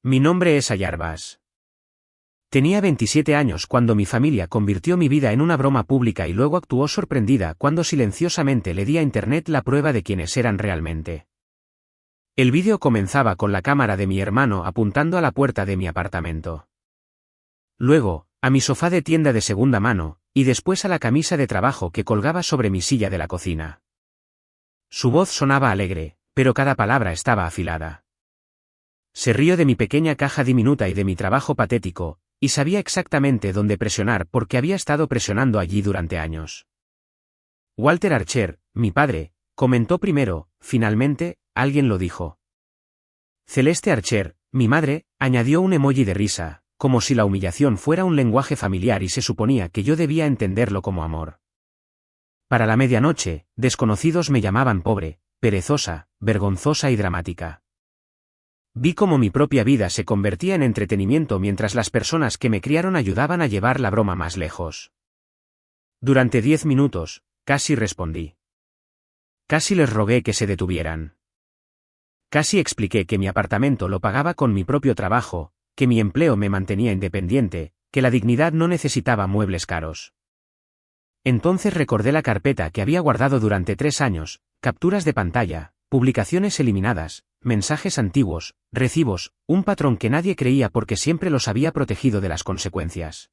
Mi nombre es Ayarbas. Tenía 27 años cuando mi familia convirtió mi vida en una broma pública y luego actuó sorprendida cuando silenciosamente le di a Internet la prueba de quiénes eran realmente. El vídeo comenzaba con la cámara de mi hermano apuntando a la puerta de mi apartamento. Luego, a mi sofá de tienda de segunda mano, y después a la camisa de trabajo que colgaba sobre mi silla de la cocina. Su voz sonaba alegre, pero cada palabra estaba afilada. Se rió de mi pequeña caja diminuta y de mi trabajo patético, y sabía exactamente dónde presionar porque había estado presionando allí durante años. Walter Archer, mi padre, comentó primero, finalmente, alguien lo dijo. Celeste Archer, mi madre, añadió un emoji de risa, como si la humillación fuera un lenguaje familiar y se suponía que yo debía entenderlo como amor. Para la medianoche, desconocidos me llamaban pobre, perezosa, vergonzosa y dramática. Vi cómo mi propia vida se convertía en entretenimiento mientras las personas que me criaron ayudaban a llevar la broma más lejos. Durante 10 minutos, casi respondí. Casi les rogué que se detuvieran. Casi expliqué que mi apartamento lo pagaba con mi propio trabajo, que mi empleo me mantenía independiente, que la dignidad no necesitaba muebles caros. Entonces recordé la carpeta que había guardado durante 3 años, capturas de pantalla, publicaciones eliminadas, mensajes antiguos, recibos, un patrón que nadie creía porque siempre los había protegido de las consecuencias.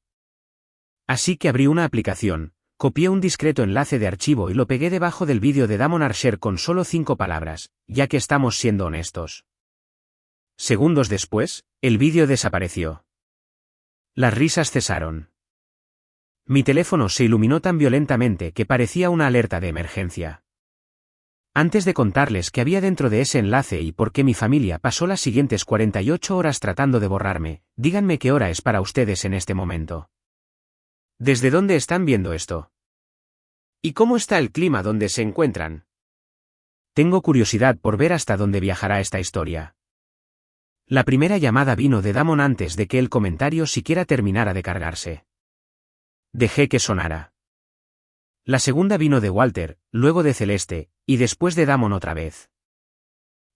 Así que abrí una aplicación, copié un discreto enlace de archivo y lo pegué debajo del vídeo de Damon Archer con solo 5 palabras, ya que estamos siendo honestos. Segundos después, el vídeo desapareció. Las risas cesaron. Mi teléfono se iluminó tan violentamente que parecía una alerta de emergencia. Antes de contarles qué había dentro de ese enlace y por qué mi familia pasó las siguientes 48 horas tratando de borrarme, díganme qué hora es para ustedes en este momento. ¿Desde dónde están viendo esto? ¿Y cómo está el clima donde se encuentran? Tengo curiosidad por ver hasta dónde viajará esta historia. La primera llamada vino de Damon antes de que el comentario siquiera terminara de cargarse. Dejé que sonara. La segunda vino de Walter, luego de Celeste, y después de Damon otra vez.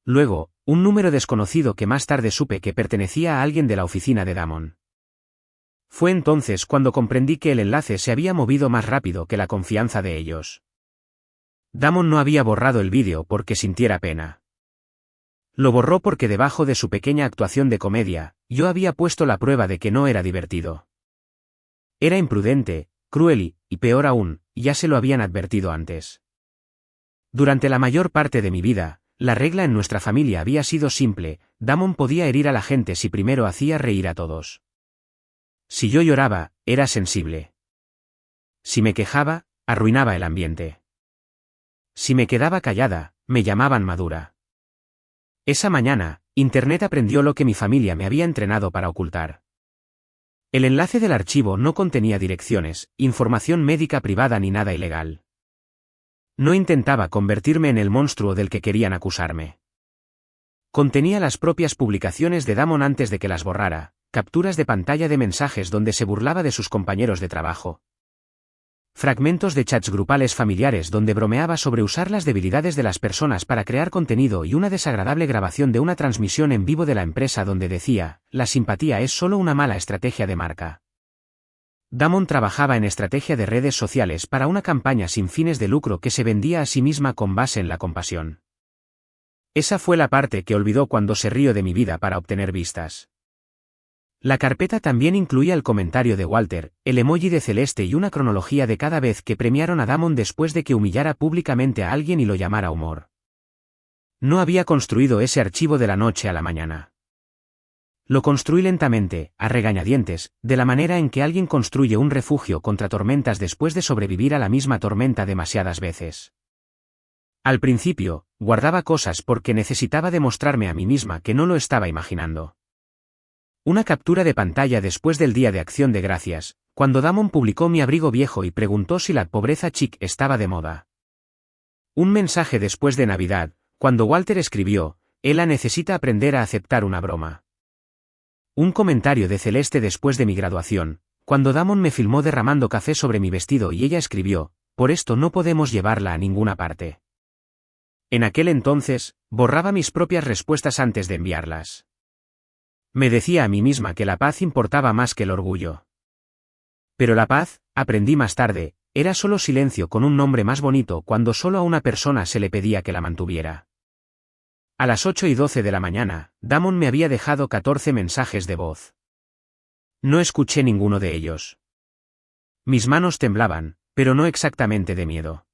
Luego, un número desconocido que más tarde supe que pertenecía a alguien de la oficina de Damon. Fue entonces cuando comprendí que el enlace se había movido más rápido que la confianza de ellos. Damon no había borrado el vídeo porque sintiera pena. Lo borró porque debajo de su pequeña actuación de comedia, yo había puesto la prueba de que no era divertido. Era imprudente, cruel y peor aún, ya se lo habían advertido antes. Durante la mayor parte de mi vida, la regla en nuestra familia había sido simple: Damon podía herir a la gente si primero hacía reír a todos. Si yo lloraba, era sensible. Si me quejaba, arruinaba el ambiente. Si me quedaba callada, me llamaban madura. Esa mañana, Internet aprendió lo que mi familia me había entrenado para ocultar. El enlace del archivo no contenía direcciones, información médica privada ni nada ilegal. No intentaba convertirme en el monstruo del que querían acusarme. Contenía las propias publicaciones de Damon antes de que las borrara, capturas de pantalla de mensajes donde se burlaba de sus compañeros de trabajo. Fragmentos de chats grupales familiares donde bromeaba sobre usar las debilidades de las personas para crear contenido y una desagradable grabación de una transmisión en vivo de la empresa donde decía: la simpatía es solo una mala estrategia de marca. Damon trabajaba en estrategia de redes sociales para una campaña sin fines de lucro que se vendía a sí misma con base en la compasión. Esa fue la parte que olvidó cuando se rió de mi vida para obtener vistas. La carpeta también incluía el comentario de Walter, el emoji de Celeste y una cronología de cada vez que premiaron a Damon después de que humillara públicamente a alguien y lo llamara humor. No había construido ese archivo de la noche a la mañana. Lo construí lentamente, a regañadientes, de la manera en que alguien construye un refugio contra tormentas después de sobrevivir a la misma tormenta demasiadas veces. Al principio, guardaba cosas porque necesitaba demostrarme a mí misma que no lo estaba imaginando. Una captura de pantalla después del Día de Acción de Gracias, cuando Damon publicó mi abrigo viejo y preguntó si la pobreza chic estaba de moda. Un mensaje después de Navidad, cuando Walter escribió: Ella necesita aprender a aceptar una broma. Un comentario de Celeste después de mi graduación, cuando Damon me filmó derramando café sobre mi vestido y ella escribió: por esto no podemos llevarla a ninguna parte. En aquel entonces, borraba mis propias respuestas antes de enviarlas. Me decía a mí misma que la paz importaba más que el orgullo. Pero la paz, aprendí más tarde, era solo silencio con un nombre más bonito cuando solo a una persona se le pedía que la mantuviera. A las 8:12 de la mañana, Damon me había dejado 14 mensajes de voz. No escuché ninguno de ellos. Mis manos temblaban, pero no exactamente de miedo.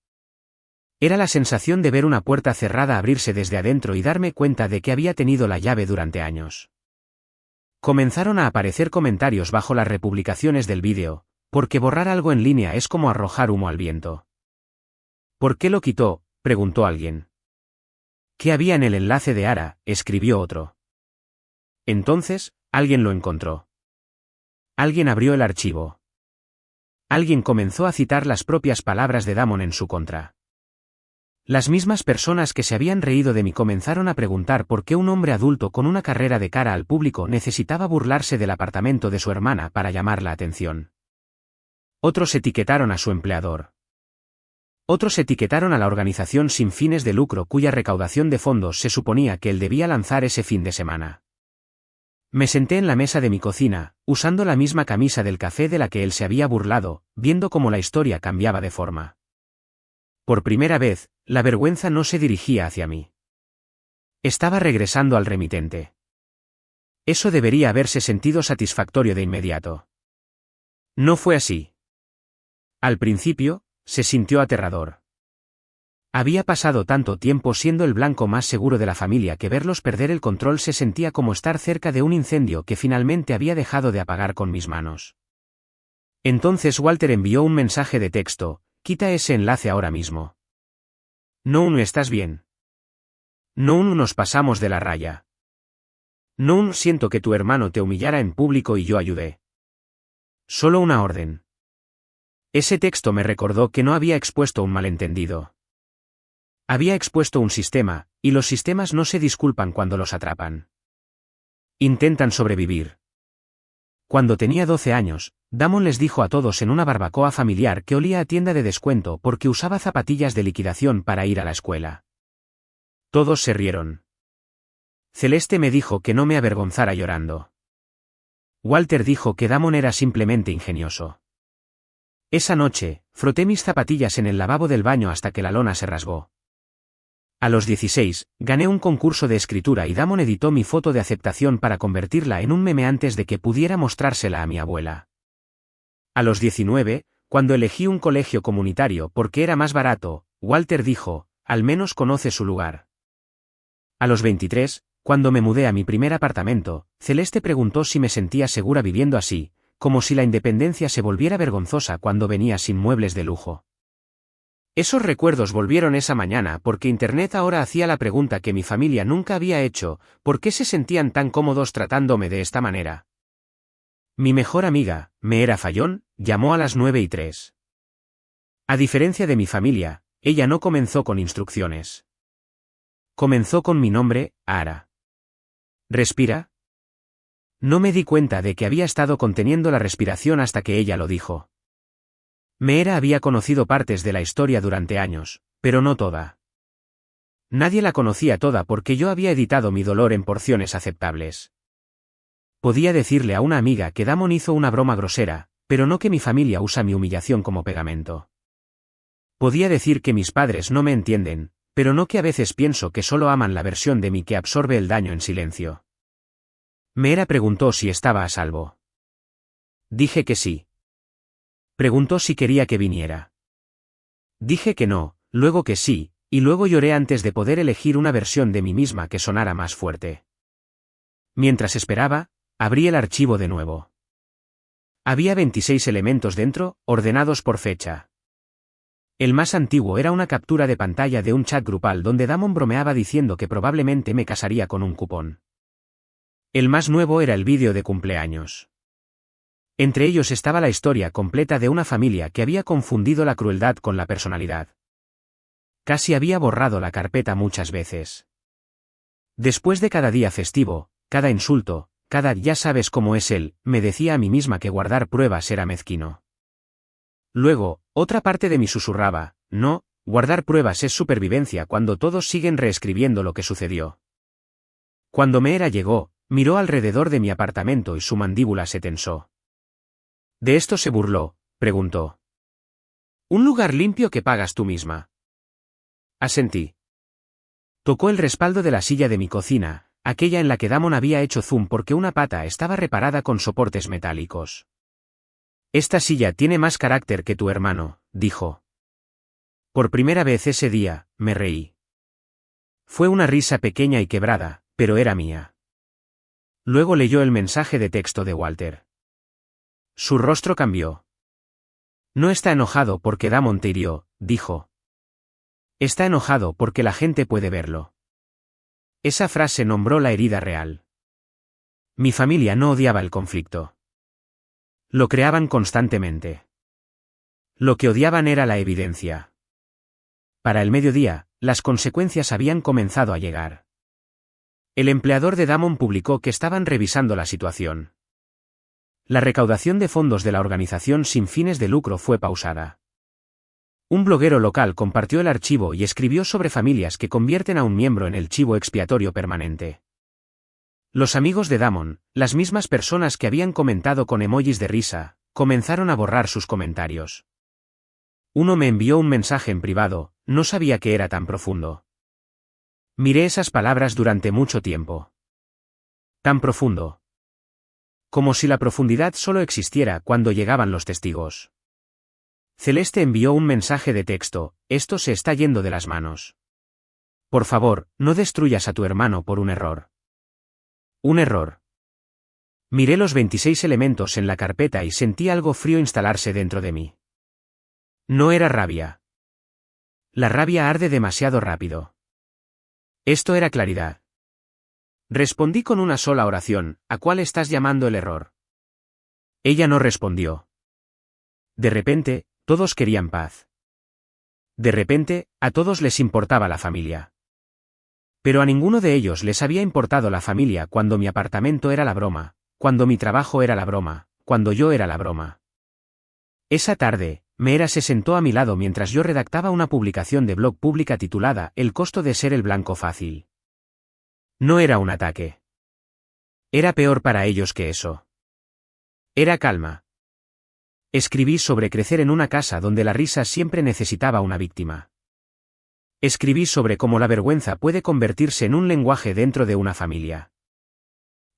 Era la sensación de ver una puerta cerrada abrirse desde adentro y darme cuenta de que había tenido la llave durante años. Comenzaron a aparecer comentarios bajo las republicaciones del vídeo, porque borrar algo en línea es como arrojar humo al viento. ¿Por qué lo quitó?, preguntó alguien. ¿Qué había en el enlace de Ara?, escribió otro. Entonces, alguien lo encontró. Alguien abrió el archivo. Alguien comenzó a citar las propias palabras de Damon en su contra. Las mismas personas que se habían reído de mí comenzaron a preguntar por qué un hombre adulto con una carrera de cara al público necesitaba burlarse del apartamento de su hermana para llamar la atención. Otros etiquetaron a su empleador. Otros etiquetaron a la organización sin fines de lucro cuya recaudación de fondos se suponía que él debía lanzar ese fin de semana. Me senté en la mesa de mi cocina, usando la misma camisa del café de la que él se había burlado, viendo cómo la historia cambiaba de forma. Por primera vez, la vergüenza no se dirigía hacia mí. Estaba regresando al remitente. Eso debería haberse sentido satisfactorio de inmediato. No fue así. Al principio, se sintió aterrador. Había pasado tanto tiempo siendo el blanco más seguro de la familia que verlos perder el control se sentía como estar cerca de un incendio que finalmente había dejado de apagar con mis manos. Entonces Walter envió un mensaje de texto: quita ese enlace ahora mismo. No, ¿estás bien? No, nos pasamos de la raya. No, siento que tu hermano te humillara en público y yo ayudé. Solo una orden. Ese texto me recordó que no había expuesto un malentendido. Había expuesto un sistema, y los sistemas no se disculpan cuando los atrapan. Intentan sobrevivir. Cuando tenía 12 años, Damon les dijo a todos en una barbacoa familiar que olía a tienda de descuento porque usaba zapatillas de liquidación para ir a la escuela. Todos se rieron. Celeste me dijo que no me avergonzara llorando. Walter dijo que Damon era simplemente ingenioso. Esa noche, froté mis zapatillas en el lavabo del baño hasta que la lona se rasgó. A los 16, gané un concurso de escritura y Damon editó mi foto de aceptación para convertirla en un meme antes de que pudiera mostrársela a mi abuela. A los 19, cuando elegí un colegio comunitario porque era más barato, Walter dijo: al menos conoce su lugar. A los 23, cuando me mudé a mi primer apartamento, Celeste preguntó si me sentía segura viviendo así, como si la independencia se volviera vergonzosa cuando venía sin muebles de lujo. Esos recuerdos volvieron esa mañana porque Internet ahora hacía la pregunta que mi familia nunca había hecho: ¿por qué se sentían tan cómodos tratándome de esta manera? Mi mejor amiga, Meera Fallon, llamó a las 9:03. A diferencia de mi familia, ella no comenzó con instrucciones. Comenzó con mi nombre, Ara. ¿Respira? No me di cuenta de que había estado conteniendo la respiración hasta que ella lo dijo. Meera había conocido partes de la historia durante años, pero no toda. Nadie la conocía toda porque yo había editado mi dolor en porciones aceptables. Podía decirle a una amiga que Damon hizo una broma grosera, pero no que mi familia usa mi humillación como pegamento. Podía decir que mis padres no me entienden, pero no que a veces pienso que solo aman la versión de mí que absorbe el daño en silencio. Meera preguntó si estaba a salvo. Dije que sí. Preguntó si quería que viniera. Dije que no, luego que sí, y luego lloré antes de poder elegir una versión de mí misma que sonara más fuerte. Mientras esperaba, abrí el archivo de nuevo. Había 26 elementos dentro, ordenados por fecha. El más antiguo era una captura de pantalla de un chat grupal donde Damon bromeaba diciendo que probablemente me casaría con un cupón. El más nuevo era el vídeo de cumpleaños. Entre ellos estaba la historia completa de una familia que había confundido la crueldad con la personalidad. Casi había borrado la carpeta muchas veces. Después de cada día festivo, cada insulto, cada "ya sabes cómo es él", me decía a mí misma que guardar pruebas era mezquino. Luego, otra parte de mí susurraba: no, guardar pruebas es supervivencia cuando todos siguen reescribiendo lo que sucedió. Cuando Meera llegó, Miró alrededor de mi apartamento y su mandíbula se tensó. ¿De esto se burló?, preguntó. Un lugar limpio que pagas tú misma. Asentí. Tocó el respaldo de la silla de mi cocina, aquella en la que Damon había hecho zoom porque una pata estaba reparada con soportes metálicos. Esta silla tiene más carácter que tu hermano, dijo. Por primera vez ese día, me reí. Fue una risa pequeña y quebrada, pero era mía. Luego leyó el mensaje de texto de Walter. Su rostro cambió. No está enojado porque Damon te hirió, dijo. Está enojado porque la gente puede verlo. Esa frase nombró la herida real. Mi familia no odiaba el conflicto. Lo creaban constantemente. Lo que odiaban era la evidencia. Para el mediodía, las consecuencias habían comenzado a llegar. El empleador de Damon publicó que estaban revisando la situación. La recaudación de fondos de la organización sin fines de lucro fue pausada. Un bloguero local compartió el archivo y escribió sobre familias que convierten a un miembro en el chivo expiatorio permanente. Los amigos de Damon, las mismas personas que habían comentado con emojis de risa, comenzaron a borrar sus comentarios. Uno me envió un mensaje en privado, no sabía que era tan profundo. Miré esas palabras durante mucho tiempo. Tan profundo. Como si la profundidad solo existiera cuando llegaban los testigos. Celeste envió un mensaje de texto, esto se está yendo de las manos. Por favor, no destruyas a tu hermano por un error. Un error. Miré los 26 elementos en la carpeta y sentí algo frío instalarse dentro de mí. No era rabia. La rabia arde demasiado rápido. Esto era claridad. Respondí con una sola oración, ¿a cuál estás llamando el error? Ella no respondió. De repente, todos querían paz. De repente, a todos les importaba la familia. Pero a ninguno de ellos les había importado la familia cuando mi apartamento era la broma, cuando mi trabajo era la broma, cuando yo era la broma. Esa tarde, Meera se sentó a mi lado mientras yo redactaba una publicación de blog pública titulada El costo de ser el blanco fácil. No era un ataque. Era peor para ellos que eso. Era calma. Escribí sobre crecer en una casa donde la risa siempre necesitaba una víctima. Escribí sobre cómo la vergüenza puede convertirse en un lenguaje dentro de una familia.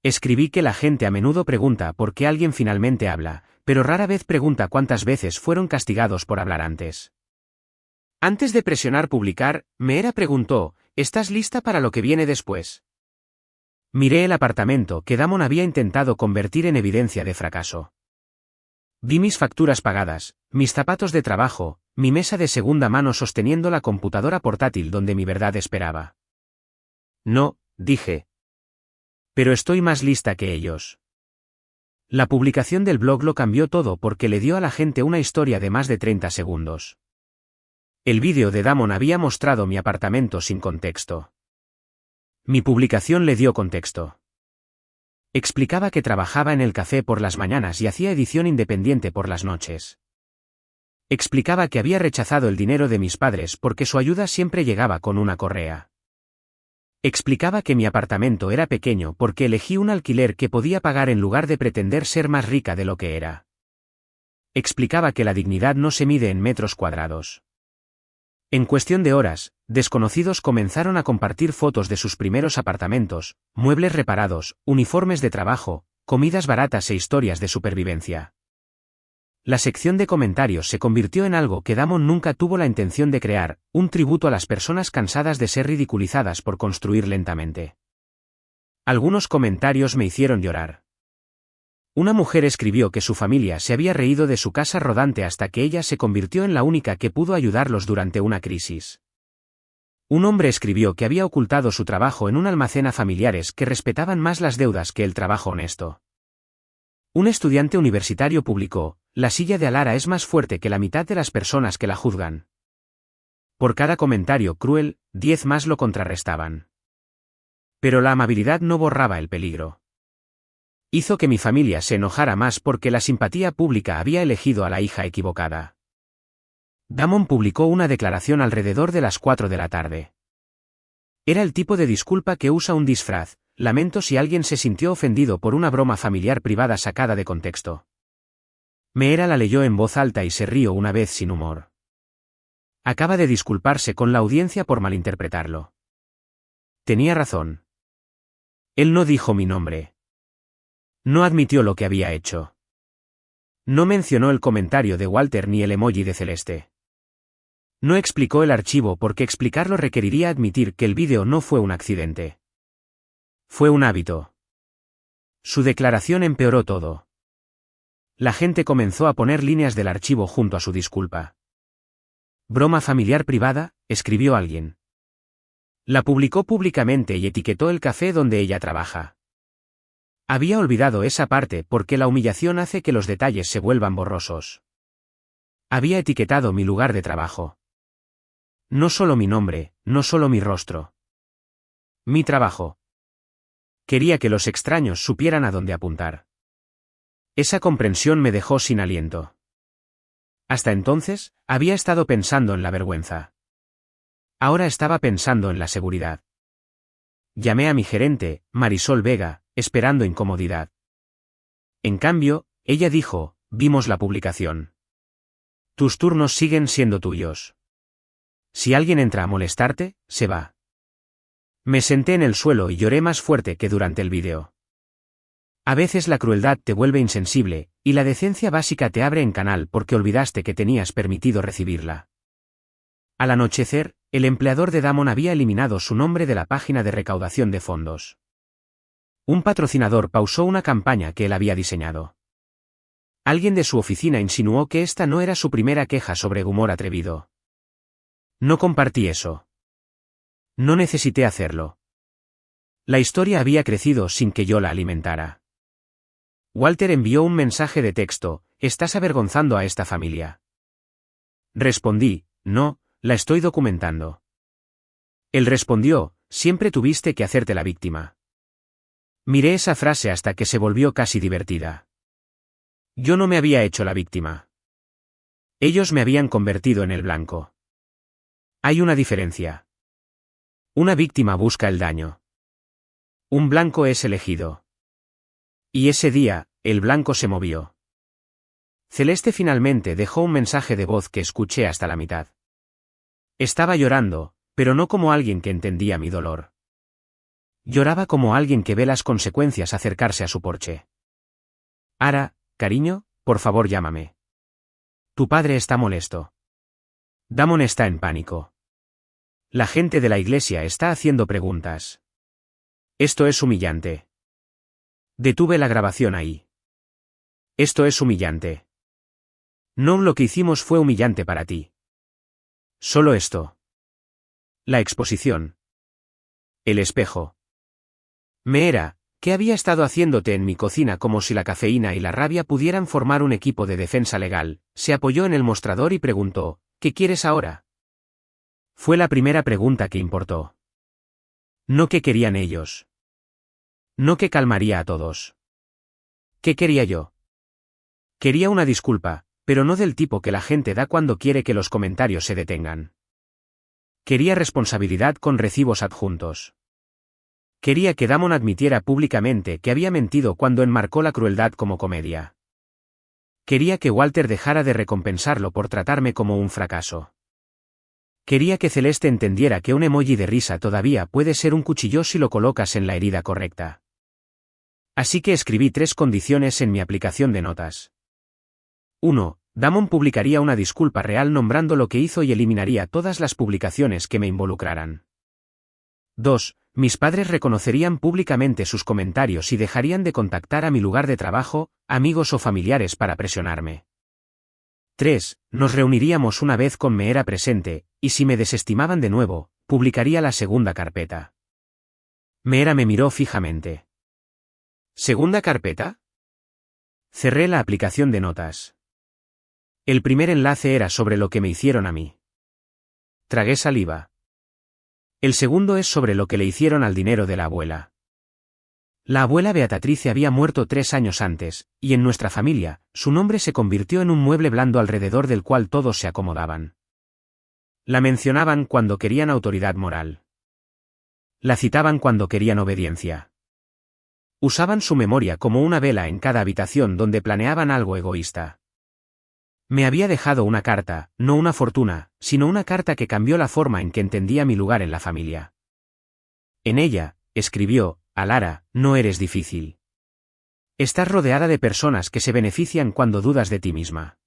Escribí que la gente a menudo pregunta por qué alguien finalmente habla, pero rara vez pregunta cuántas veces fueron castigados por hablar antes. Antes de presionar publicar, Meera preguntó, ¿estás lista para lo que viene después? Miré el apartamento que Damon había intentado convertir en evidencia de fracaso. Vi mis facturas pagadas, mis zapatos de trabajo, mi mesa de segunda mano sosteniendo la computadora portátil donde mi verdad esperaba. No, dije. Pero estoy más lista que ellos. La publicación del blog lo cambió todo porque le dio a la gente una historia de más de 30 segundos. El vídeo de Damon había mostrado mi apartamento sin contexto. Mi publicación le dio contexto. Explicaba que trabajaba en el café por las mañanas y hacía edición independiente por las noches. Explicaba que había rechazado el dinero de mis padres porque su ayuda siempre llegaba con una correa. Explicaba que mi apartamento era pequeño porque elegí un alquiler que podía pagar en lugar de pretender ser más rica de lo que era. Explicaba que la dignidad no se mide en metros cuadrados. En cuestión de horas, desconocidos comenzaron a compartir fotos de sus primeros apartamentos, muebles reparados, uniformes de trabajo, comidas baratas e historias de supervivencia. La sección de comentarios se convirtió en algo que Damon nunca tuvo la intención de crear, un tributo a las personas cansadas de ser ridiculizadas por construir lentamente. Algunos comentarios me hicieron llorar. Una mujer escribió que su familia se había reído de su casa rodante hasta que ella se convirtió en la única que pudo ayudarlos durante una crisis. Un hombre escribió que había ocultado su trabajo en un almacén a familiares que respetaban más las deudas que el trabajo honesto. Un estudiante universitario publicó, la silla de Alara es más fuerte que la mitad de las personas que la juzgan. Por cada comentario cruel, 10 más lo contrarrestaban. Pero la amabilidad no borraba el peligro. Hizo que mi familia se enojara más porque la simpatía pública había elegido a la hija equivocada. Damon publicó una declaración alrededor de las 4 de la tarde. Era el tipo de disculpa que usa un disfraz, lamento si alguien se sintió ofendido por una broma familiar privada sacada de contexto. Meera la leyó en voz alta y se rió una vez sin humor. Acaba de disculparse con la audiencia por malinterpretarlo. Tenía razón. Él no dijo mi nombre. No admitió lo que había hecho. No mencionó el comentario de Walter ni el emoji de Celeste. No explicó el archivo porque explicarlo requeriría admitir que el vídeo no fue un accidente. Fue un hábito. Su declaración empeoró todo. La gente comenzó a poner líneas del archivo junto a su disculpa. «Broma familiar privada», escribió alguien. La publicó públicamente y etiquetó el café donde ella trabaja. Había olvidado esa parte porque la humillación hace que los detalles se vuelvan borrosos. Había etiquetado mi lugar de trabajo. No solo mi nombre, no solo mi rostro. Mi trabajo. Quería que los extraños supieran a dónde apuntar. Esa comprensión me dejó sin aliento. Hasta entonces, había estado pensando en la vergüenza. Ahora estaba pensando en la seguridad. Llamé a mi gerente, Marisol Vega, esperando incomodidad. En cambio, ella dijo, vimos la publicación. Tus turnos siguen siendo tuyos. Si alguien entra a molestarte, se va. Me senté en el suelo y lloré más fuerte que durante el vídeo. A veces la crueldad te vuelve insensible, y la decencia básica te abre en canal porque olvidaste que tenías permitido recibirla. Al anochecer, el empleador de Damon había eliminado su nombre de la página de recaudación de fondos. Un patrocinador pausó una campaña que él había diseñado. Alguien de su oficina insinuó que esta no era su primera queja sobre humor atrevido. No compartí eso. No necesité hacerlo. La historia había crecido sin que yo la alimentara. Walter envió un mensaje de texto, «¿Estás avergonzando a esta familia?» Respondí, «No, la estoy documentando». Él respondió, «Siempre tuviste que hacerte la víctima». Miré esa frase hasta que se volvió casi divertida. Yo no me había hecho la víctima. Ellos me habían convertido en el blanco. Hay una diferencia. Una víctima busca el daño. Un blanco es elegido. Y ese día, el blanco se movió. Celeste finalmente dejó un mensaje de voz que escuché hasta la mitad. Estaba llorando, pero no como alguien que entendía mi dolor. Lloraba como alguien que ve las consecuencias acercarse a su porche. Ara, cariño, por favor llámame. Tu padre está molesto. Damon está en pánico. La gente de la iglesia está haciendo preguntas. Esto es humillante. Detuve la grabación ahí. Esto es humillante. No, lo que hicimos fue humillante para ti. Solo esto. La exposición. El espejo. Meera, ¿qué había estado haciéndote en mi cocina como si la cafeína y la rabia pudieran formar un equipo de defensa legal? Se apoyó en el mostrador y preguntó, ¿qué quieres ahora? Fue la primera pregunta que importó. No qué querían ellos. No que calmaría a todos. ¿Qué quería yo? Quería una disculpa, pero no del tipo que la gente da cuando quiere que los comentarios se detengan. Quería responsabilidad con recibos adjuntos. Quería que Damon admitiera públicamente que había mentido cuando enmarcó la crueldad como comedia. Quería que Walter dejara de recompensarlo por tratarme como un fracaso. Quería que Celeste entendiera que un emoji de risa todavía puede ser un cuchillo si lo colocas en la herida correcta. Así que escribí 3 condiciones en mi aplicación de notas. 1. Damon publicaría una disculpa real nombrando lo que hizo y eliminaría todas las publicaciones que me involucraran. 2. Mis padres reconocerían públicamente sus comentarios y dejarían de contactar a mi lugar de trabajo, amigos o familiares para presionarme. 3. Nos reuniríamos una vez con Meera presente, y si me desestimaban de nuevo, publicaría la segunda carpeta. Meera me miró fijamente. ¿Segunda carpeta? Cerré la aplicación de notas. El primer enlace era sobre lo que me hicieron a mí. Tragué saliva. El segundo es sobre lo que le hicieron al dinero de la abuela. La abuela Beatatrice había muerto 3 años antes, y en nuestra familia, su nombre se convirtió en un mueble blando alrededor del cual todos se acomodaban. La mencionaban cuando querían autoridad moral. La citaban cuando querían obediencia. Usaban su memoria como una vela en cada habitación donde planeaban algo egoísta. Me había dejado una carta, no una fortuna, sino una carta que cambió la forma en que entendía mi lugar en la familia. En ella, escribió: Alara, no eres difícil. Estás rodeada de personas que se benefician cuando dudas de ti misma.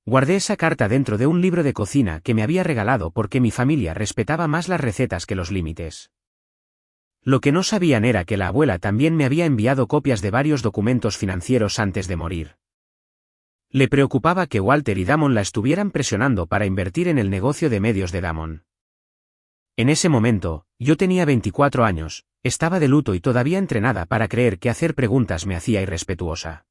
Guardé esa carta dentro de un libro de cocina que me había regalado porque mi familia respetaba más las recetas que los límites. Lo que no sabían era que la abuela también me había enviado copias de varios documentos financieros antes de morir. Le preocupaba que Walter y Damon la estuvieran presionando para invertir en el negocio de medios de Damon. En ese momento, yo tenía 24 años, estaba de luto y todavía entrenada para creer que hacer preguntas me hacía irrespetuosa.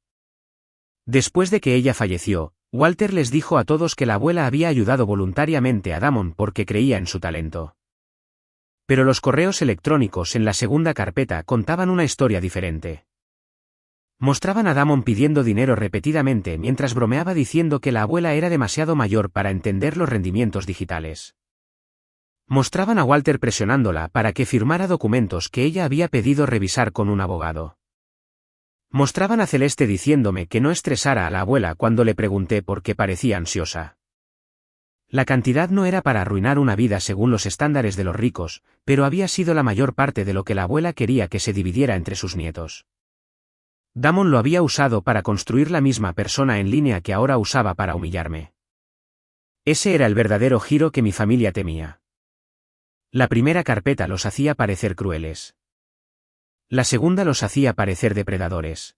Después de que ella falleció, Walter les dijo a todos que la abuela había ayudado voluntariamente a Damon porque creía en su talento. Pero los correos electrónicos en la segunda carpeta contaban una historia diferente. Mostraban a Damon pidiendo dinero repetidamente mientras bromeaba diciendo que la abuela era demasiado mayor para entender los rendimientos digitales. Mostraban a Walter presionándola para que firmara documentos que ella había pedido revisar con un abogado. Mostraban a Celeste diciéndome que no estresara a la abuela cuando le pregunté por qué parecía ansiosa. La cantidad no era para arruinar una vida según los estándares de los ricos, pero había sido la mayor parte de lo que la abuela quería que se dividiera entre sus nietos. Damon lo había usado para construir la misma persona en línea que ahora usaba para humillarme. Ese era el verdadero giro que mi familia temía. La primera carpeta los hacía parecer crueles. La segunda los hacía parecer depredadores.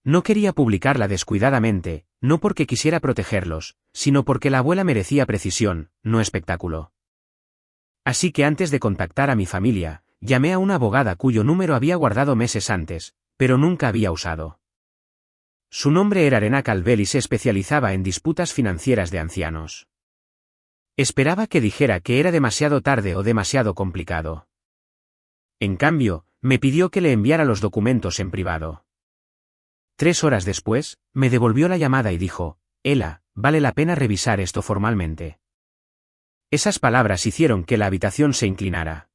No quería publicarla descuidadamente, no porque quisiera protegerlos, sino porque la abuela merecía precisión, no espectáculo. Así que antes de contactar a mi familia, llamé a una abogada cuyo número había guardado meses antes, pero nunca había usado. Su nombre era Arena Calvel y se especializaba en disputas financieras de ancianos. Esperaba que dijera que era demasiado tarde o demasiado complicado. En cambio, me pidió que le enviara los documentos en privado. 3 horas después, me devolvió la llamada y dijo: Ela, vale la pena revisar esto formalmente. Esas palabras hicieron que la habitación se inclinara.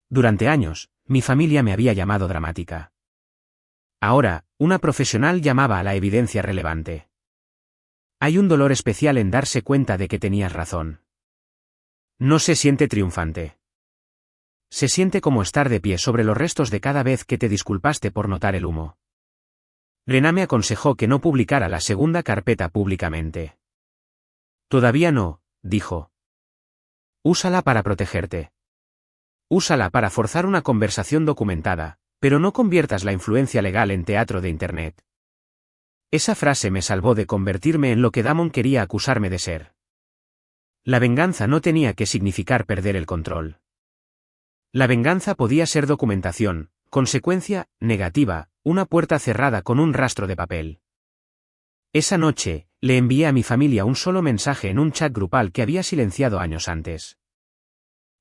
Durante años, mi familia me había llamado dramática. Ahora, una profesional llamaba a la evidencia relevante. Hay un dolor especial en darse cuenta de que tenías razón. No se siente triunfante. Se siente como estar de pie sobre los restos de cada vez que te disculpaste por notar el humo. Lena me aconsejó que no publicara la segunda carpeta públicamente. Todavía no, dijo. Úsala para protegerte. Úsala para forzar una conversación documentada, pero no conviertas la influencia legal en teatro de Internet. Esa frase me salvó de convertirme en lo que Damon quería acusarme de ser. La venganza no tenía que significar perder el control. La venganza podía ser documentación, consecuencia negativa, una puerta cerrada con un rastro de papel. Esa noche, le envié a mi familia un solo mensaje en un chat grupal que había silenciado años antes.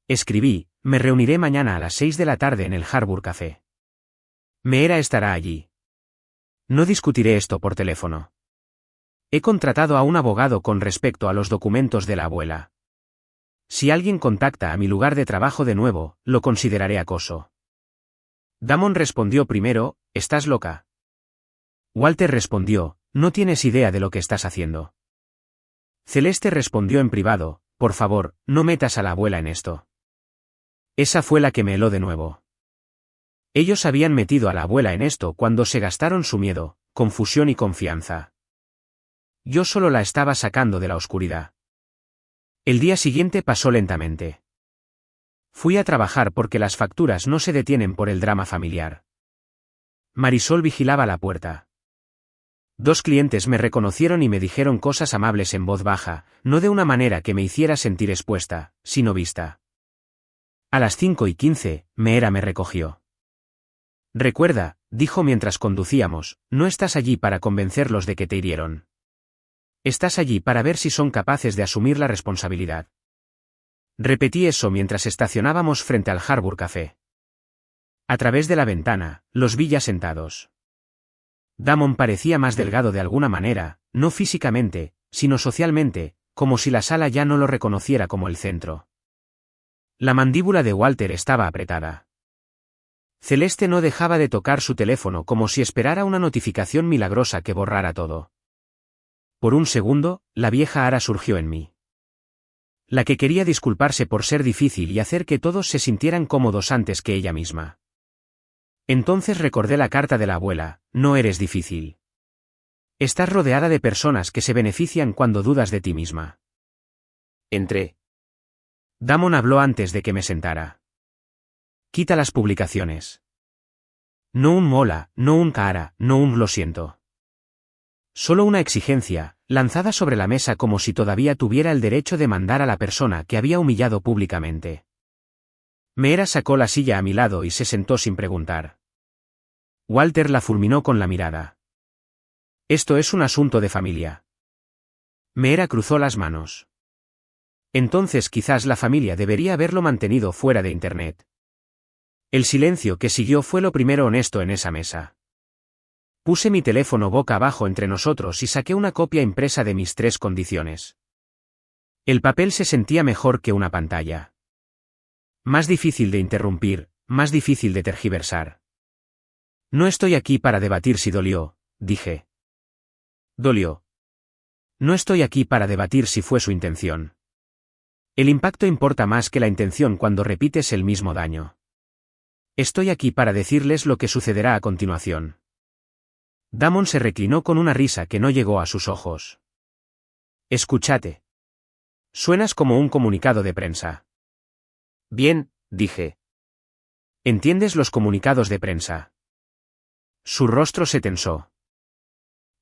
Escribí: me reuniré mañana a las 6 de la tarde en el Harbour Café. Meera estará allí. No discutiré esto por teléfono. He contratado a un abogado con respecto a los documentos de la abuela. Si alguien contacta a mi lugar de trabajo de nuevo, lo consideraré acoso. Damon respondió primero: ¿estás loca? Walter respondió: no tienes idea de lo que estás haciendo. Celeste respondió en privado: por favor, no metas a la abuela en esto. Esa fue la que me heló de nuevo. Ellos habían metido a la abuela en esto cuando se gastaron su miedo, confusión y confianza. Yo solo la estaba sacando de la oscuridad. El día siguiente pasó lentamente. Fui a trabajar porque las facturas no se detienen por el drama familiar. Marisol vigilaba la puerta. 2 clientes me reconocieron y me dijeron cosas amables en voz baja, no de una manera que me hiciera sentir expuesta, sino vista. A las 5:15, Meera me recogió. Recuerda, dijo mientras conducíamos, no estás allí para convencerlos de que te hirieron. Estás allí para ver si son capaces de asumir la responsabilidad. Repetí eso mientras estacionábamos frente al Harbour Café. A través de la ventana, los vi ya sentados. Damon parecía más delgado de alguna manera, no físicamente, sino socialmente, como si la sala ya no lo reconociera como el centro. La mandíbula de Walter estaba apretada. Celeste no dejaba de tocar su teléfono como si esperara una notificación milagrosa que borrara todo. Por un segundo, la vieja Ara surgió en mí. La que quería disculparse por ser difícil y hacer que todos se sintieran cómodos antes que ella misma. Entonces recordé la carta de la abuela: no eres difícil. Estás rodeada de personas que se benefician cuando dudas de ti misma. Entré. Damon habló antes de que me sentara. Quita las publicaciones. No un mola, no un cara, no un lo siento. Solo una exigencia, lanzada sobre la mesa como si todavía tuviera el derecho de mandar a la persona que había humillado públicamente. Meera sacó la silla a mi lado y se sentó sin preguntar. Walter la fulminó con la mirada. Esto es un asunto de familia. Meera cruzó las manos. Entonces quizás la familia debería haberlo mantenido fuera de Internet. El silencio que siguió fue lo primero honesto en esa mesa. Puse mi teléfono boca abajo entre nosotros y saqué una copia impresa de mis 3 condiciones. El papel se sentía mejor que una pantalla. Más difícil de interrumpir, más difícil de tergiversar. No estoy aquí para debatir si dolió, dije. Dolió. No estoy aquí para debatir si fue su intención. El impacto importa más que la intención cuando repites el mismo daño. Estoy aquí para decirles lo que sucederá a continuación. Damon se reclinó con una risa que no llegó a sus ojos. Escúchate. Suenas como un comunicado de prensa. Bien, dije. ¿Entiendes los comunicados de prensa? Su rostro se tensó.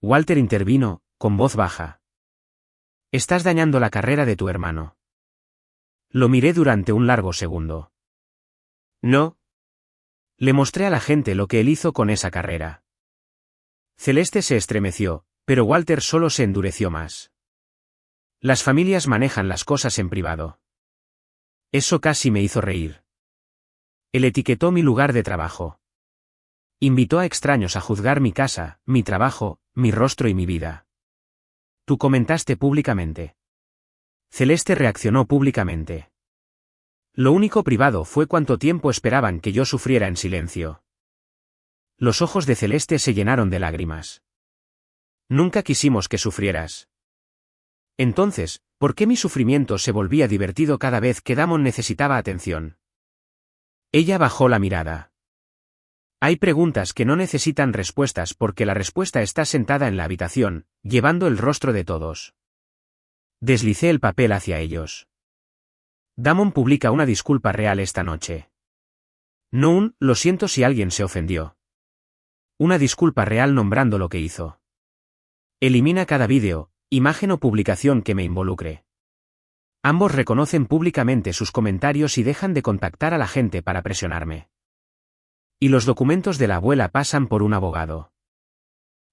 Walter intervino, con voz baja. Estás dañando la carrera de tu hermano. Lo miré durante un largo segundo. No. Le mostré a la gente lo que él hizo con esa carrera. Celeste se estremeció, pero Walter solo se endureció más. Las familias manejan las cosas en privado. Eso casi me hizo reír. Él etiquetó mi lugar de trabajo. Invitó a extraños a juzgar mi casa, mi trabajo, mi rostro y mi vida. Tú comentaste públicamente. Celeste reaccionó públicamente. Lo único privado fue cuánto tiempo esperaban que yo sufriera en silencio. Los ojos de Celeste se llenaron de lágrimas. Nunca quisimos que sufrieras. Entonces, ¿por qué mi sufrimiento se volvía divertido cada vez que Damon necesitaba atención? Ella bajó la mirada. Hay preguntas que no necesitan respuestas porque la respuesta está sentada en la habitación, llevando el rostro de todos. Deslicé el papel hacia ellos. Damon publica una disculpa real esta noche. No un lo siento si alguien se ofendió. Una disculpa real nombrando lo que hizo. Elimina cada vídeo, imagen o publicación que me involucre. Ambos reconocen públicamente sus comentarios y dejan de contactar a la gente para presionarme. Y los documentos de la abuela pasan por un abogado.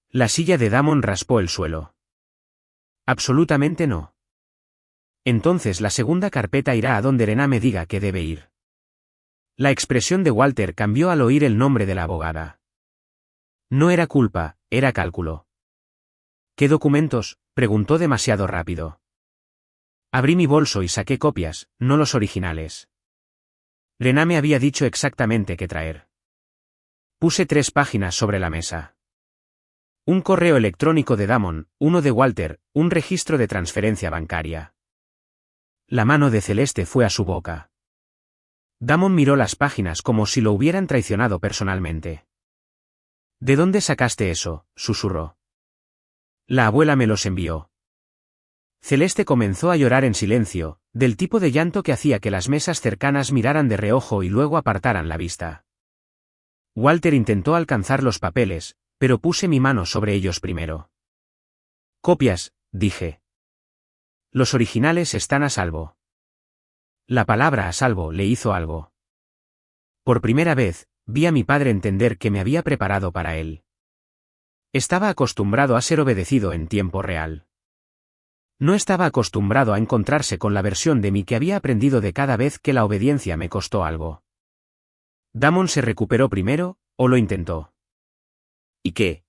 La silla de Damon raspó el suelo. Absolutamente no. Entonces la segunda carpeta irá a donde Rena me diga que debe ir. La expresión de Walter cambió al oír el nombre de la abogada. No era culpa, era cálculo. ¿Qué documentos?, preguntó demasiado rápido. Abrí mi bolso y saqué copias, no los originales. Rena me había dicho exactamente qué traer. Puse 3 páginas sobre la mesa. Un correo electrónico de Damon, uno de Walter, un registro de transferencia bancaria. La mano de Celeste fue a su boca. Damon miró las páginas como si lo hubieran traicionado personalmente. ¿De dónde sacaste eso?, susurró. La abuela me los envió. Celeste comenzó a llorar en silencio, del tipo de llanto que hacía que las mesas cercanas miraran de reojo y luego apartaran la vista. Walter intentó alcanzar los papeles, pero puse mi mano sobre ellos primero. Copias, dije. Los originales están a salvo. La palabra a salvo le hizo algo. Por primera vez, vi a mi padre entender que me había preparado para él. Estaba acostumbrado a ser obedecido en tiempo real. No estaba acostumbrado a encontrarse con la versión de mí que había aprendido de cada vez que la obediencia me costó algo. Damon se recuperó primero, o lo intentó. ¿Y qué?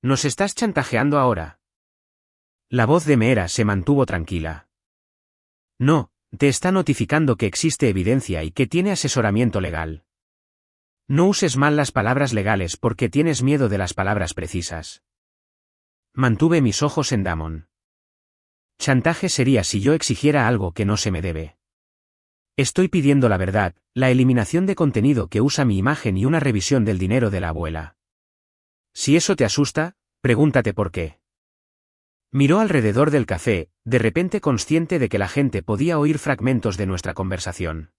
¿Nos estás chantajeando ahora? La voz de Meera se mantuvo tranquila. No, te está notificando que existe evidencia y que tiene asesoramiento legal. No uses mal las palabras legales porque tienes miedo de las palabras precisas. Mantuve mis ojos en Damon. Chantaje sería si yo exigiera algo que no se me debe. Estoy pidiendo la verdad, la eliminación de contenido que usa mi imagen y una revisión del dinero de la abuela. Si eso te asusta, pregúntate por qué. Miró alrededor del café, de repente consciente de que la gente podía oír fragmentos de nuestra conversación.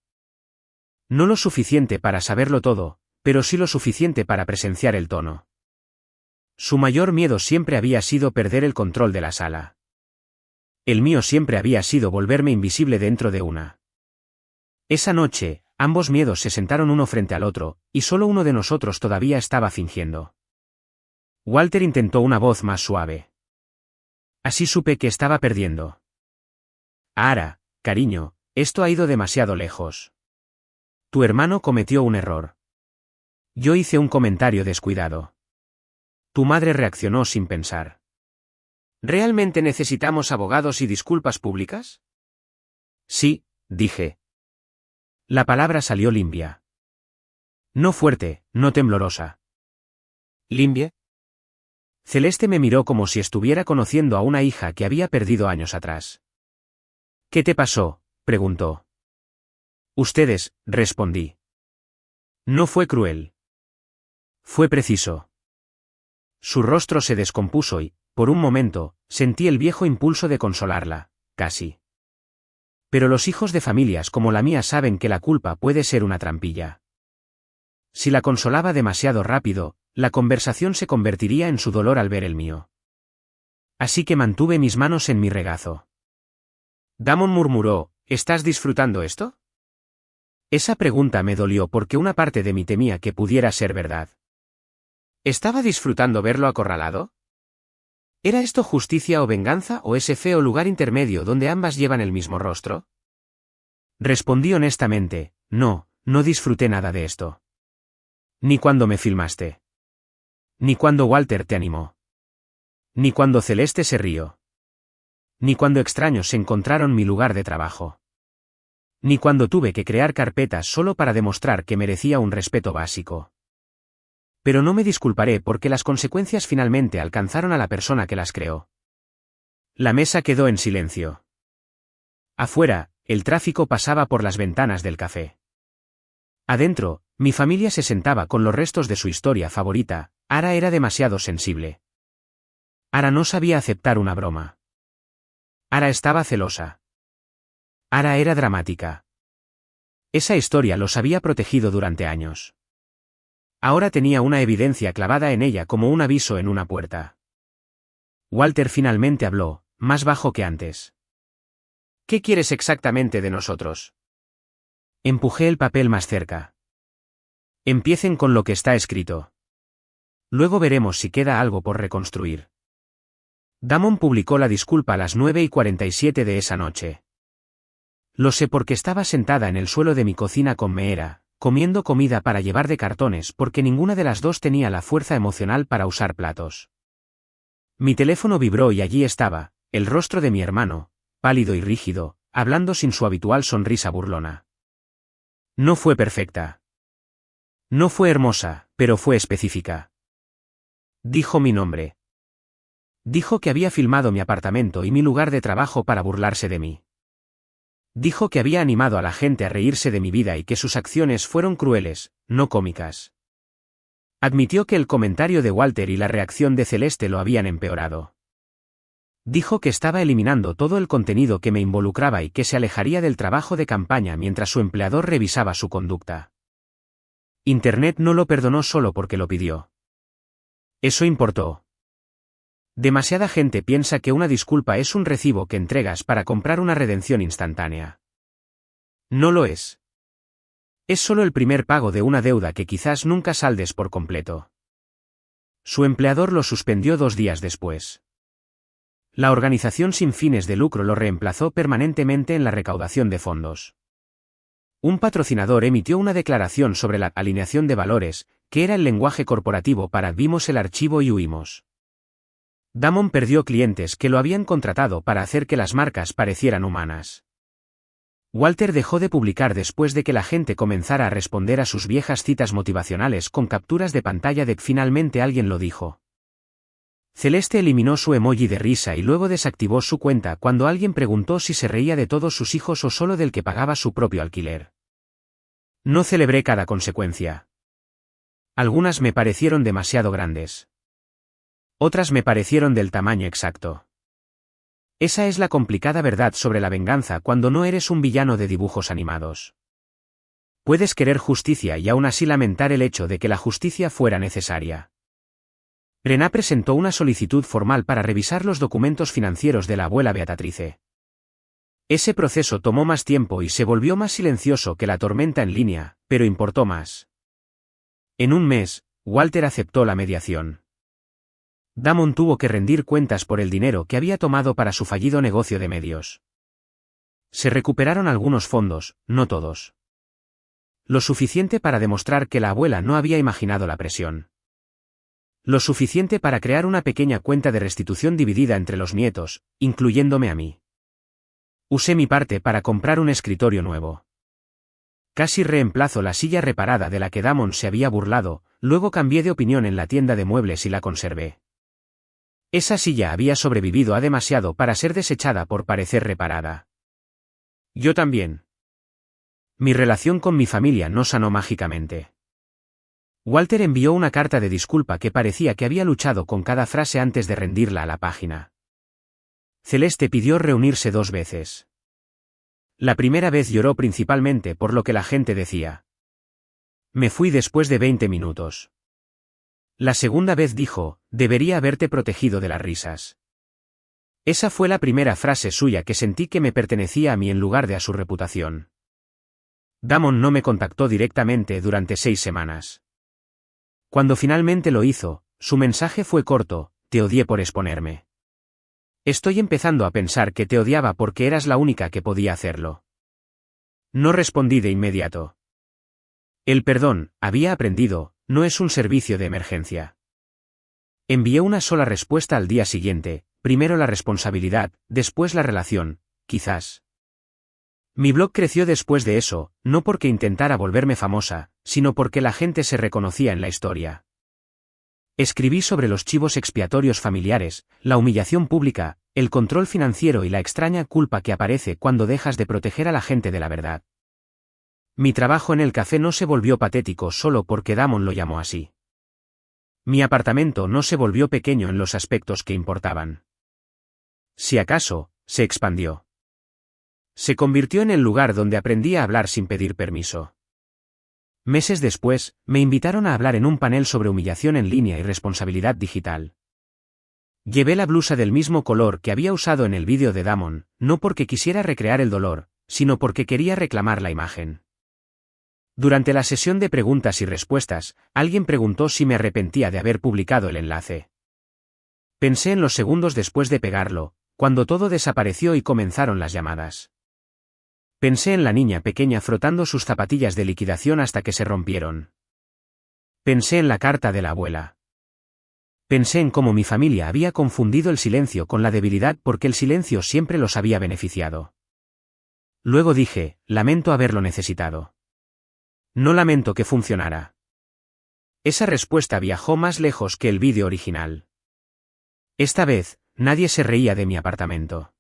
No lo suficiente para saberlo todo, pero sí lo suficiente para presenciar el tono. Su mayor miedo siempre había sido perder el control de la sala. El mío siempre había sido volverme invisible dentro de una. Esa noche, ambos miedos se sentaron uno frente al otro, y solo uno de nosotros todavía estaba fingiendo. Walter intentó una voz más suave. Así supe que estaba perdiendo. Ara, cariño, esto ha ido demasiado lejos. Tu hermano cometió un error. Yo hice un comentario descuidado. Tu madre reaccionó sin pensar. ¿Realmente necesitamos abogados y disculpas públicas? Sí, dije. La palabra salió limpia. No fuerte, no temblorosa. ¿Limpia? Celeste me miró como si estuviera conociendo a una hija que había perdido años atrás. ¿Qué te pasó?, preguntó. Ustedes, respondí. No fue cruel. Fue preciso. Su rostro se descompuso y, por un momento, sentí el viejo impulso de consolarla, casi. Pero los hijos de familias como la mía saben que la culpa puede ser una trampilla. Si la consolaba demasiado rápido, la conversación se convertiría en su dolor al ver el mío. Así que mantuve mis manos en mi regazo. Damon murmuró, ¿estás disfrutando esto? Esa pregunta me dolió porque una parte de mí temía que pudiera ser verdad. ¿Estaba disfrutando verlo acorralado? ¿Era esto justicia o venganza o ese feo lugar intermedio donde ambas llevan el mismo rostro? Respondí honestamente, no disfruté nada de esto. Ni cuando me filmaste. Ni cuando Walter te animó. Ni cuando Celeste se rió. Ni cuando extraños encontraron mi lugar de trabajo. Ni cuando tuve que crear carpetas solo para demostrar que merecía un respeto básico. Pero no me disculparé porque las consecuencias finalmente alcanzaron a la persona que las creó. La mesa quedó en silencio. Afuera, el tráfico pasaba por las ventanas del café. Adentro, mi familia se sentaba con los restos de su historia favorita. Ara era demasiado sensible. Ara no sabía aceptar una broma. Ara estaba celosa. Ara era dramática. Esa historia los había protegido durante años. Ahora tenía una evidencia clavada en ella como un aviso en una puerta. Walter finalmente habló, más bajo que antes. ¿Qué quieres exactamente de nosotros? Empujé el papel más cerca. Empiecen con lo que está escrito. Luego veremos si queda algo por reconstruir. Damon publicó la disculpa a las 9:47 de esa noche. Lo sé porque estaba sentada en el suelo de mi cocina con Meera, comiendo comida para llevar de cartones porque ninguna de las dos tenía la fuerza emocional para usar platos. Mi teléfono vibró y allí estaba, el rostro de mi hermano, pálido y rígido, hablando sin su habitual sonrisa burlona. No fue perfecta. No fue hermosa, pero fue específica. Dijo mi nombre. Dijo que había filmado mi apartamento y mi lugar de trabajo para burlarse de mí. Dijo que había animado a la gente a reírse de mi vida y que sus acciones fueron crueles, no cómicas. Admitió que el comentario de Walter y la reacción de Celeste lo habían empeorado. Dijo que estaba eliminando todo el contenido que me involucraba y que se alejaría del trabajo de campaña mientras su empleador revisaba su conducta. Internet no lo perdonó solo porque lo pidió. Eso importó. Demasiada gente piensa que una disculpa es un recibo que entregas para comprar una redención instantánea. No lo es. Es solo el primer pago de una deuda que quizás nunca saldes por completo. Su empleador lo suspendió 2 días después. La organización sin fines de lucro lo reemplazó permanentemente en la recaudación de fondos. Un patrocinador emitió una declaración sobre la alineación de valores, que era el lenguaje corporativo para vimos el archivo y huimos. Damon perdió clientes que lo habían contratado para hacer que las marcas parecieran humanas. Walter dejó de publicar después de que la gente comenzara a responder a sus viejas citas motivacionales con capturas de pantalla de finalmente alguien lo dijo. Celeste eliminó su emoji de risa y luego desactivó su cuenta cuando alguien preguntó si se reía de todos sus hijos o solo del que pagaba su propio alquiler. No celebré cada consecuencia. Algunas me parecieron demasiado grandes. Otras me parecieron del tamaño exacto. Esa es la complicada verdad sobre la venganza cuando no eres un villano de dibujos animados. Puedes querer justicia y aún así lamentar el hecho de que la justicia fuera necesaria. Rená presentó una solicitud formal para revisar los documentos financieros de la abuela Beatatrice. Ese proceso tomó más tiempo y se volvió más silencioso que la tormenta en línea, pero importó más. En un mes, Walter aceptó la mediación. Damon tuvo que rendir cuentas por el dinero que había tomado para su fallido negocio de medios. Se recuperaron algunos fondos, no todos. Lo suficiente para demostrar que la abuela no había imaginado la presión. Lo suficiente para crear una pequeña cuenta de restitución dividida entre los nietos, incluyéndome a mí. Usé mi parte para comprar un escritorio nuevo. Casi reemplazo la silla reparada de la que Damon se había burlado, luego cambié de opinión en la tienda de muebles y la conservé. Esa silla había sobrevivido a demasiado para ser desechada por parecer reparada. Yo también. Mi relación con mi familia no sanó mágicamente. Walter envió una carta de disculpa que parecía que había luchado con cada frase antes de rendirla a la página. Celeste pidió reunirse 2 veces. La primera vez lloró principalmente por lo que la gente decía. Me fui después de 20 minutos. La segunda vez dijo, debería haberte protegido de las risas. Esa fue la primera frase suya que sentí que me pertenecía a mí en lugar de a su reputación. Damon no me contactó directamente durante 6 semanas. Cuando finalmente lo hizo, su mensaje fue corto, te odié por exponerme. Estoy empezando a pensar que te odiaba porque eras la única que podía hacerlo. No respondí de inmediato. El perdón, había aprendido, no es un servicio de emergencia. Envié una sola respuesta al día siguiente, primero la responsabilidad, después la relación, quizás. Mi blog creció después de eso, no porque intentara volverme famosa, sino porque la gente se reconocía en la historia. Escribí sobre los chivos expiatorios familiares, la humillación pública, el control financiero y la extraña culpa que aparece cuando dejas de proteger a la gente de la verdad. Mi trabajo en el café no se volvió patético solo porque Damon lo llamó así. Mi apartamento no se volvió pequeño en los aspectos que importaban. Si acaso, se expandió. Se convirtió en el lugar donde aprendí a hablar sin pedir permiso. Meses después, me invitaron a hablar en un panel sobre humillación en línea y responsabilidad digital. Llevé la blusa del mismo color que había usado en el vídeo de Damon, no porque quisiera recrear el dolor, sino porque quería reclamar la imagen. Durante la sesión de preguntas y respuestas, alguien preguntó si me arrepentía de haber publicado el enlace. Pensé en los segundos después de pegarlo, cuando todo desapareció y comenzaron las llamadas. Pensé en la niña pequeña frotando sus zapatillas de liquidación hasta que se rompieron. Pensé en la carta de la abuela. Pensé en cómo mi familia había confundido el silencio con la debilidad porque el silencio siempre los había beneficiado. Luego dije, lamento haberlo necesitado. No lamento que funcionara. Esa respuesta viajó más lejos que el vídeo original. Esta vez, nadie se reía de mi apartamento.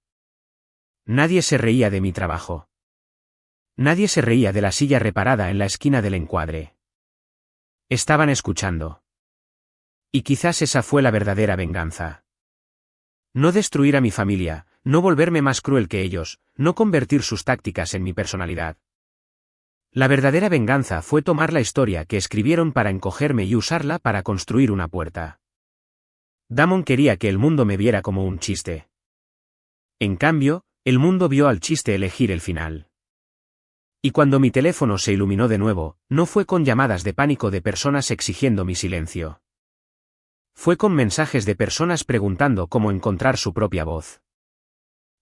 Nadie se reía de mi trabajo. Nadie se reía de la silla reparada en la esquina del encuadre. Estaban escuchando. Y quizás esa fue la verdadera venganza. No destruir a mi familia, no volverme más cruel que ellos, no convertir sus tácticas en mi personalidad. La verdadera venganza fue tomar la historia que escribieron para encogerme y usarla para construir una puerta. Damon quería que el mundo me viera como un chiste. En cambio, el mundo vio al chiste elegir el final. Y cuando mi teléfono se iluminó de nuevo, no fue con llamadas de pánico de personas exigiendo mi silencio. Fue con mensajes de personas preguntando cómo encontrar su propia voz.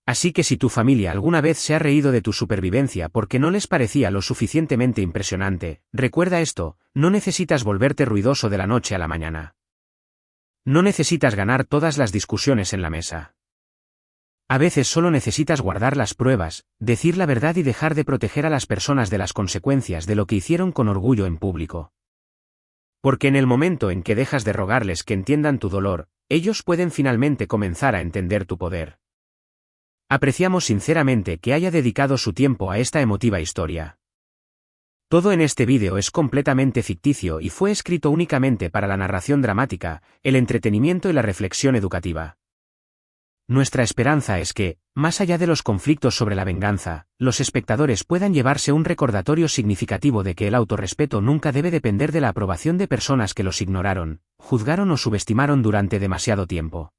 Así que si tu familia alguna vez se ha reído de tu supervivencia porque no les parecía lo suficientemente impresionante, recuerda esto, no necesitas volverte ruidoso de la noche a la mañana. No necesitas ganar todas las discusiones en la mesa. A veces solo necesitas guardar las pruebas, decir la verdad y dejar de proteger a las personas de las consecuencias de lo que hicieron con orgullo en público. Porque en el momento en que dejas de rogarles que entiendan tu dolor, ellos pueden finalmente comenzar a entender tu poder. Apreciamos sinceramente que haya dedicado su tiempo a esta emotiva historia. Todo en este vídeo es completamente ficticio y fue escrito únicamente para la narración dramática, el entretenimiento y la reflexión educativa. Nuestra esperanza es que, más allá de los conflictos sobre la venganza, los espectadores puedan llevarse un recordatorio significativo de que el autorrespeto nunca debe depender de la aprobación de personas que los ignoraron, juzgaron o subestimaron durante demasiado tiempo.